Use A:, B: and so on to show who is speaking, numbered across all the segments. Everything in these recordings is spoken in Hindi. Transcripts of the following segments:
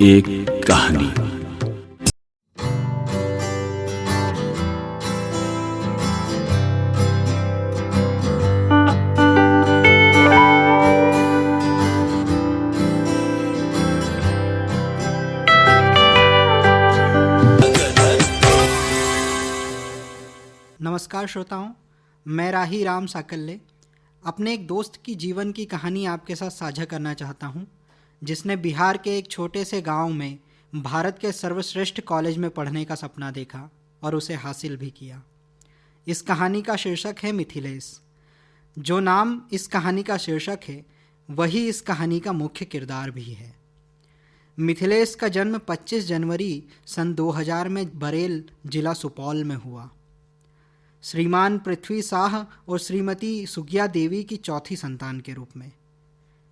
A: एक कहानी।
B: नमस्कार श्रोताओं, मैं राही राम साकल्ले अपने एक दोस्त की जीवन की कहानी आपके साथ साझा करना चाहता हूं, जिसने बिहार के एक छोटे से गांव में भारत के सर्वश्रेष्ठ कॉलेज में पढ़ने का सपना देखा और उसे हासिल भी किया। इस कहानी का शीर्षक है मिथिलेश। जो नाम इस कहानी का शीर्षक है वही इस कहानी का मुख्य किरदार भी है। मिथिलेश का जन्म 25 जनवरी सन 2000 में बरेल जिला सुपौल में हुआ। श्रीमान पृथ्वी शाह और श्रीमती सुगिया देवी की चौथी संतान के रूप में।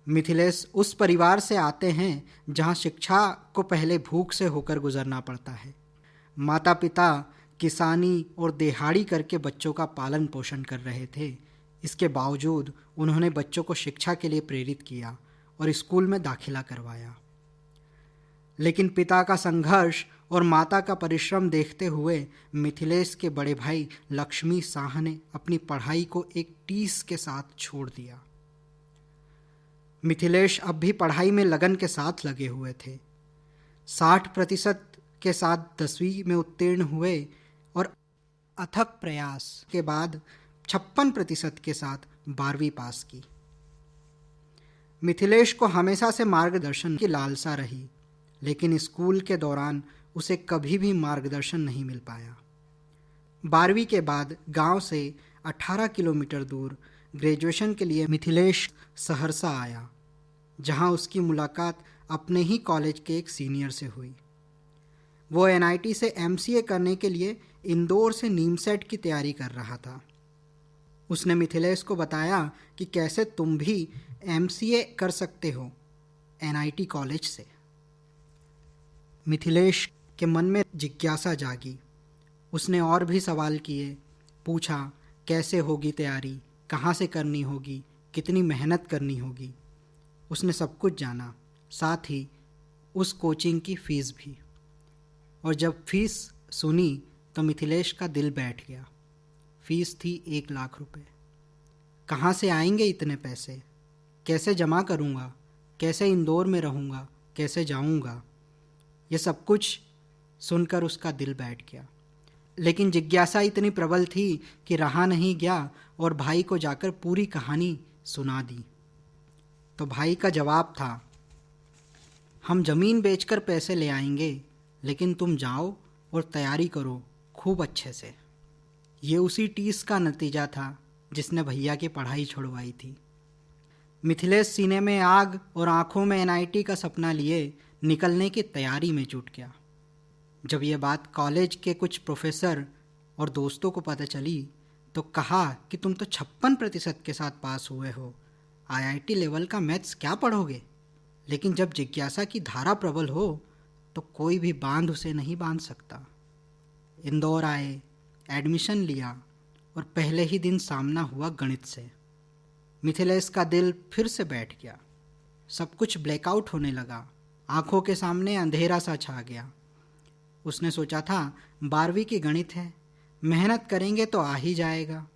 B: मिथिलेश उस परिवार से आते हैं जहां शिक्षा को पहले भूख से होकर गुजरना पड़ता है। माता पिता किसानी और दिहाड़ी करके बच्चों का पालन पोषण कर रहे थे। इसके बावजूद उन्होंने बच्चों को शिक्षा के लिए प्रेरित किया और स्कूल में दाखिला करवाया। लेकिन पिता का संघर्ष और माता का परिश्रम देखते हुए मिथिलेश के बड़े भाई लक्ष्मी शाह ने अपनी पढ़ाई को एक टीस के साथ छोड़ दिया। मिथिलेश अब भी पढ़ाई में लगन के साथ लगे हुए थे। 60% के साथ 10वीं में उत्तीर्ण हुए और अथक प्रयास के बाद 56% के साथ 12वीं पास की। मिथिलेश को हमेशा से मार्गदर्शन की लालसा रही, लेकिन स्कूल के दौरान उसे कभी भी मार्गदर्शन नहीं मिल पाया। 12वीं के बाद गांव से 18 किलोमीटर दूर ग्रेजुएशन के लिए मिथिलेश सहरसा आया, जहां उसकी मुलाकात अपने ही कॉलेज के एक सीनियर से हुई। वो NIT से MCA करने के लिए इंदौर से नीमसेट की तैयारी कर रहा था। उसने मिथिलेश को बताया कि कैसे तुम भी MCA कर सकते हो NIT कॉलेज से। मिथिलेश के मन में जिज्ञासा जागी। उसने और भी सवाल किए, पूछा कैसे होगी तैयारी, कहाँ से करनी होगी, कितनी मेहनत करनी होगी। उसने सब कुछ जाना, साथ ही उस कोचिंग की फ़ीस भी। और जब फीस सुनी तो मिथिलेश का दिल बैठ गया। फ़ीस थी 1 लाख रुपए। कहाँ से आएंगे इतने पैसे? कैसे जमा करूँगा? कैसे इंदौर में रहूँगा? कैसे जाऊँगा? ये सब कुछ सुनकर उसका दिल बैठ गया। लेकिन जिज्ञासा इतनी प्रबल थी कि रहा नहीं गया और भाई को जाकर पूरी कहानी सुना दी। तो भाई का जवाब था, हम ज़मीन बेचकर पैसे ले आएंगे, लेकिन तुम जाओ और तैयारी करो खूब अच्छे से। ये उसी टीस का नतीजा था जिसने भैया की पढ़ाई छुड़वाई थी। मिथिलेश सीने में आग और आंखों में NIT का सपना लिए निकलने की तैयारी में जुट गया। जब यह बात कॉलेज के कुछ प्रोफेसर और दोस्तों को पता चली तो कहा कि तुम तो 56% के साथ पास हुए हो, IIT लेवल का मैथ्स क्या पढ़ोगे? लेकिन जब जिज्ञासा की धारा प्रबल हो तो कोई भी बांध उसे नहीं बांध सकता। इंदौर आए, एडमिशन लिया और पहले ही दिन सामना हुआ गणित से। मिथिलेश का दिल फिर से बैठ गया। सब कुछ ब्लैकआउट होने लगा। आंखों के सामने अंधेरा सा छा गया। उसने सोचा था 12वीं की गणित है, मेहनत करेंगे तो आ ही जाएगा।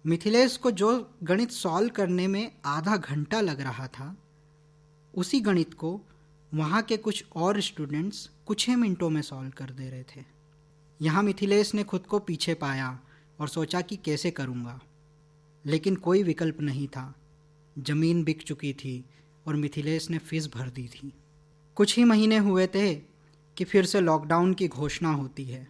B: मिथिलेश को जो गणित सॉल्व करने में आधा घंटा लग रहा था, उसी गणित को वहाँ के कुछ और स्टूडेंट्स कुछ ही मिनटों में सॉल्व कर दे रहे थे। यहाँ मिथिलेश ने खुद को पीछे पाया और सोचा कि कैसे करूँगा, लेकिन कोई विकल्प नहीं था। ज़मीन बिक चुकी थी और मिथिलेश ने फीस भर दी थी। कुछ ही महीने हुए थे कि फिर से लॉकडाउन की घोषणा होती है।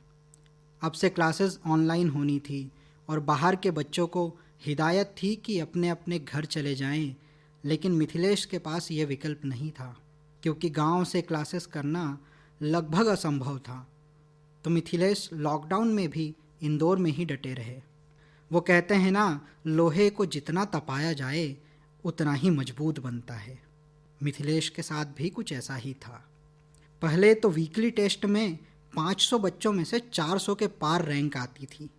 B: अब से क्लासेस ऑनलाइन होनी थी और बाहर के बच्चों को हिदायत थी कि अपने अपने घर चले जाएं, लेकिन मिथिलेश के पास यह विकल्प नहीं था, क्योंकि गांव से क्लासेस करना लगभग असंभव था। तो मिथिलेश लॉकडाउन में भी इंदौर में ही डटे रहे। वो कहते हैं ना, लोहे को जितना तपाया जाए उतना ही मजबूत बनता है। मिथिलेश के साथ भी कुछ ऐसा ही था। पहले तो वीकली टेस्ट में 500 बच्चों में से 400 के पार रैंक आती थी।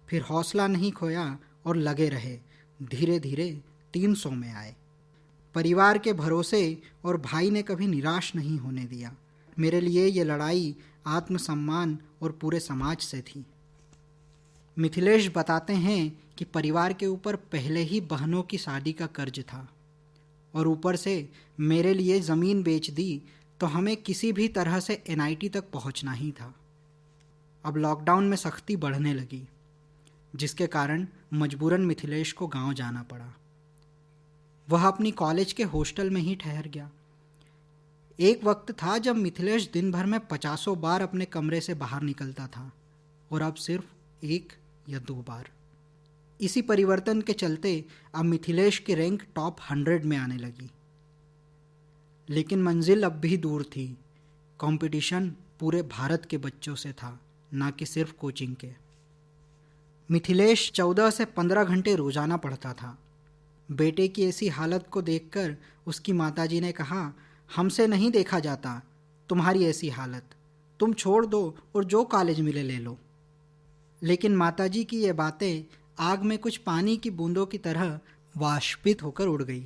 B: फिर हौसला नहीं खोया और लगे रहे। धीरे धीरे 300 में आए। परिवार के भरोसे और भाई ने कभी निराश नहीं होने दिया। मेरे लिए ये लड़ाई आत्मसम्मान और पूरे समाज से थी। मिथिलेश बताते हैं कि परिवार के ऊपर पहले ही बहनों की शादी का कर्ज था और ऊपर से मेरे लिए ज़मीन बेच दी तो हमें किसी भी तरह से NIT तक पहुंचना ही था। अब लॉकडाउन में सख्ती बढ़ने लगी, जिसके कारण मजबूरन मिथिलेश को गांव जाना पड़ा। वह अपनी कॉलेज के हॉस्टल में ही ठहर गया। एक वक्त था जब मिथिलेश दिन भर में 50 बार अपने कमरे से बाहर निकलता था और अब सिर्फ 1 या 2 बार। इसी परिवर्तन के चलते अब मिथिलेश की रैंक टॉप 100 में आने लगी। लेकिन मंजिल अब भी दूर थी। कंपटीशन पूरे भारत के बच्चों से था, ना कि सिर्फ कोचिंग के। मिथिलेश 14 से 15 घंटे रोजाना पढ़ता था। बेटे की ऐसी हालत को देखकर उसकी माताजी ने कहा, हमसे नहीं देखा जाता तुम्हारी ऐसी हालत, तुम छोड़ दो और जो कॉलेज मिले ले लो। लेकिन माताजी की ये बातें आग में कुछ पानी की बूंदों की तरह वाष्पित होकर उड़ गई।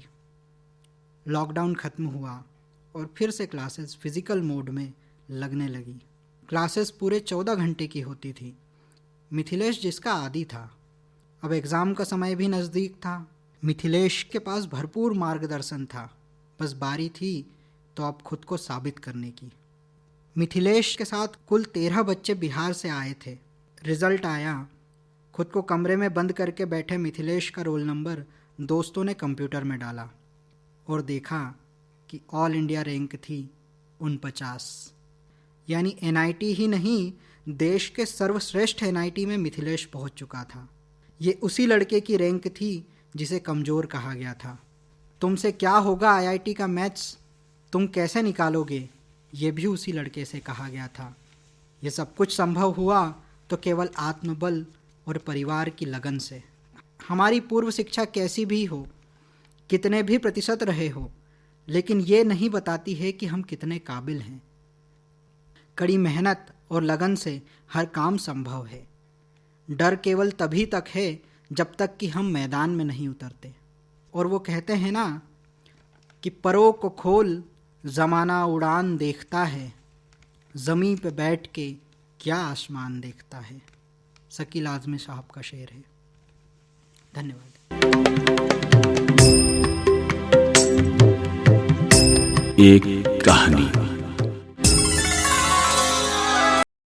B: लॉकडाउन खत्म हुआ और फिर से क्लासेस फिजिकल मोड में लगने लगी। क्लासेस पूरे 14 घंटे की होती थी। मिथिलेश जिसका आदी था। अब एग्ज़ाम का समय भी नज़दीक था। मिथिलेश के पास भरपूर मार्गदर्शन था, बस बारी थी तो अब खुद को साबित करने की। मिथिलेश के साथ कुल 13 बच्चे बिहार से आए थे। रिजल्ट आया। खुद को कमरे में बंद करके बैठे मिथिलेश का रोल नंबर दोस्तों ने कंप्यूटर में डाला और देखा कि ऑल इंडिया रैंक थी 49। यानी NIT ही नहीं, देश के सर्वश्रेष्ठ NIT में मिथिलेश पहुंच चुका था। ये उसी लड़के की रैंक थी जिसे कमज़ोर कहा गया था। तुमसे क्या होगा IIT का मैथ्स, तुम कैसे निकालोगे, ये भी उसी लड़के से कहा गया था। ये सब कुछ संभव हुआ तो केवल आत्मबल और परिवार की लगन से। हमारी पूर्व शिक्षा कैसी भी हो, कितने भी प्रतिशत रहे हो, लेकिन ये नहीं बताती है कि हम कितने काबिल हैं। कड़ी मेहनत और लगन से हर काम संभव है। डर केवल तभी तक है जब तक कि हम मैदान में नहीं उतरते। और वो कहते हैं ना कि परों को खोल ज़माना उड़ान देखता है, ज़मीं पे बैठ के क्या आसमान देखता है। शकील आज़मी साहब का शेर है। धन्यवाद।
A: एक कहानी।